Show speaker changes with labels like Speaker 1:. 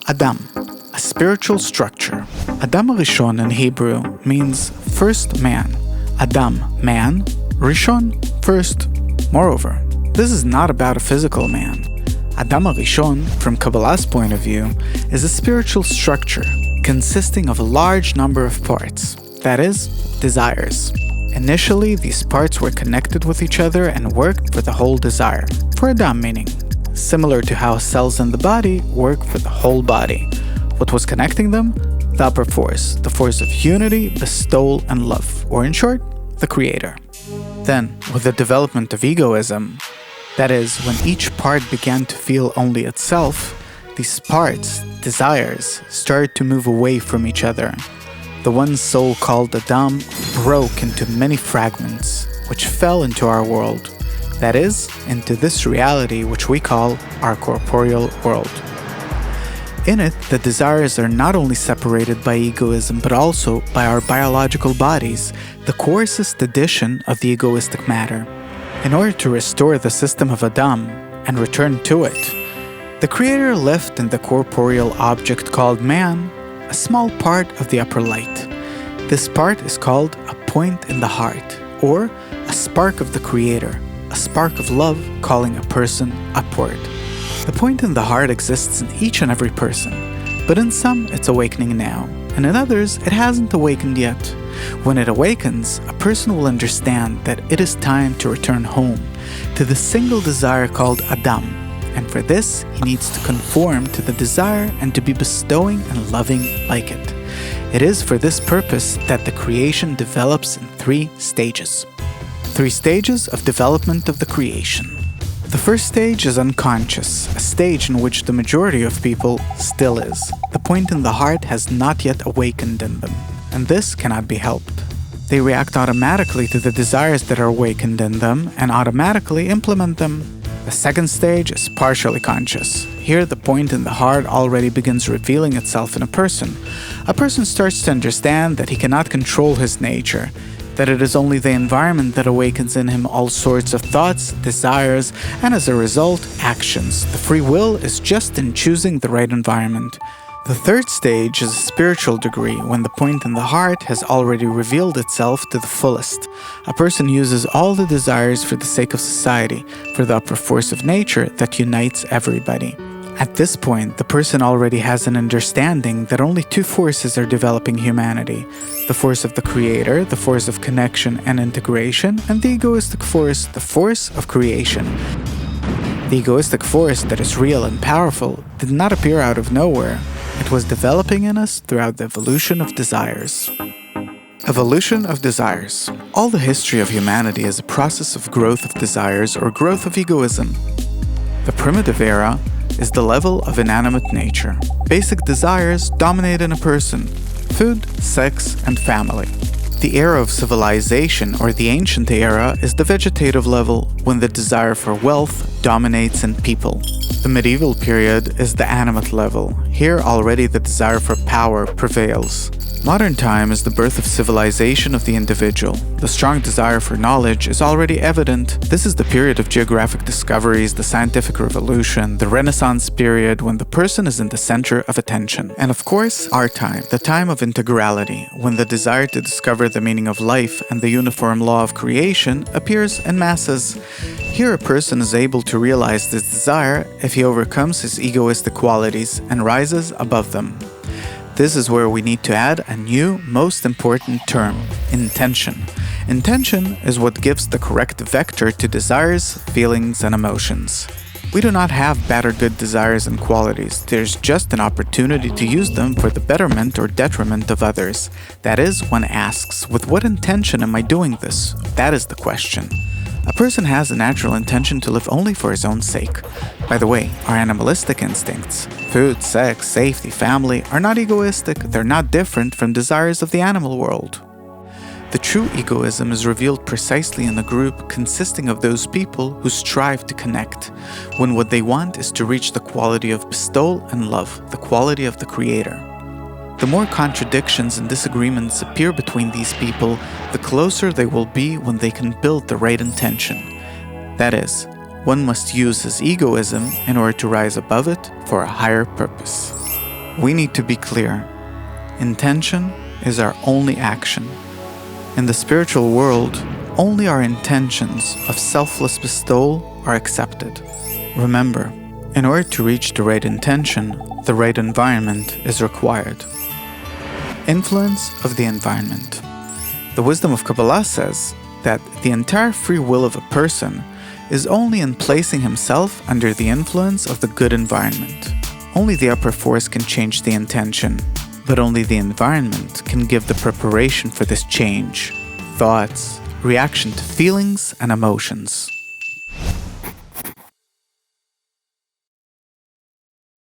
Speaker 1: Adam, a spiritual structure. Adam rishon in Hebrew means first man. Adam, man, rishon, first. Moreover, this is not about a physical man. Adam rishon, from Kabbalah's point of view, is a spiritual structure consisting of a large number of parts, that is, desires. Initially, these parts were connected with each other and worked for the whole desire, for Adam meaning, similar to how cells in the body work for the whole body. What was connecting them? The upper force, the force of unity, bestowal, and love, or in short, the Creator. Then, with the development of egoism, that is, when each part began to feel only itself, these parts, desires, started to move away from each other. The one soul called Adam broke into many fragments, which fell into our world. That is, into this reality which we call our corporeal world. In it, the desires are not only separated by egoism, but also by our biological bodies, the coarsest edition of the egoistic matter. In order to restore the system of Adam and return to it, the Creator left in the corporeal object called man a small part of the upper light. This part is called a point in the heart, or a spark of the Creator, a spark of love calling a person upward. The point in the heart exists in each and every person, but in some it's awakening now, and in others it hasn't awakened yet. When it awakens, a person will understand that it is time to return home, to the single desire called Adam, and for this he needs to conform to the desire and to be bestowing and loving like it. It is for this purpose that the creation develops in 3 stages. 3 stages of development of the creation. The first stage is unconscious, a stage in which the majority of people still is. The point in the heart has not yet awakened in them, and this cannot be helped. They react automatically to the desires that are awakened in them and automatically implement them. The second stage is partially conscious. Here, the point in the heart already begins revealing itself in a person. A person starts to understand that he cannot control his nature, that it is only the environment that awakens in him all sorts of thoughts, desires, and as a result, actions. The free will is just in choosing the right environment. The third stage is a spiritual degree, when the point in the heart has already revealed itself to the fullest. A person uses all the desires for the sake of society, for the upper force of nature that unites everybody. At this point, the person already has an understanding that only 2 forces are developing humanity: the force of the Creator, the force of connection and integration, and the egoistic force, the force of creation. The egoistic force that is real and powerful did not appear out of nowhere. It was developing in us throughout the evolution of desires. Evolution of desires. All the history of humanity is a process of growth of desires or growth of egoism. The primitive era is the level of inanimate nature. Basic desires dominate in a person: food, sex, and family. The era of civilization, or the ancient era, is the vegetative level, when the desire for wealth dominates in people. The medieval period is the animate level. Here already the desire for power prevails. Modern time is the birth of civilization of the individual. The strong desire for knowledge is already evident. This is the period of geographic discoveries, the scientific revolution, the Renaissance period, when the person is in the center of attention. And of course, our time, the time of integrality, when the desire to discover the meaning of life and the uniform law of creation appears in masses. Here a person is able to realize this desire if he overcomes his egoistic qualities and rises above them. This is where we need to add a new, most important term: intention. Intention is what gives the correct vector to desires, feelings, and emotions. We do not have bad or good desires and qualities. There's just an opportunity to use them for the betterment or detriment of others. That is, one asks, with what intention am I doing this? That is the question. A person has a natural intention to live only for his own sake. By the way, our animalistic instincts, food, sex, safety, family, are not egoistic. They're not different from desires of the animal world. The true egoism is revealed precisely in a group consisting of those people who strive to connect, when what they want is to reach the quality of bestowal and love, the quality of the Creator. The more contradictions and disagreements appear between these people, the closer they will be when they can build the right intention. That is, one must use his egoism in order to rise above it for a higher purpose. We need to be clear. Intention is our only action. In the spiritual world, only our intentions of selfless bestowal are accepted. Remember, in order to reach the right intention, the right environment is required. Influence of the environment. The wisdom of Kabbalah says that the entire free will of a person is only in placing himself under the influence of the good environment. Only the upper force can change the intention, but only the environment can give the preparation for this change, thoughts, reaction to feelings and emotions.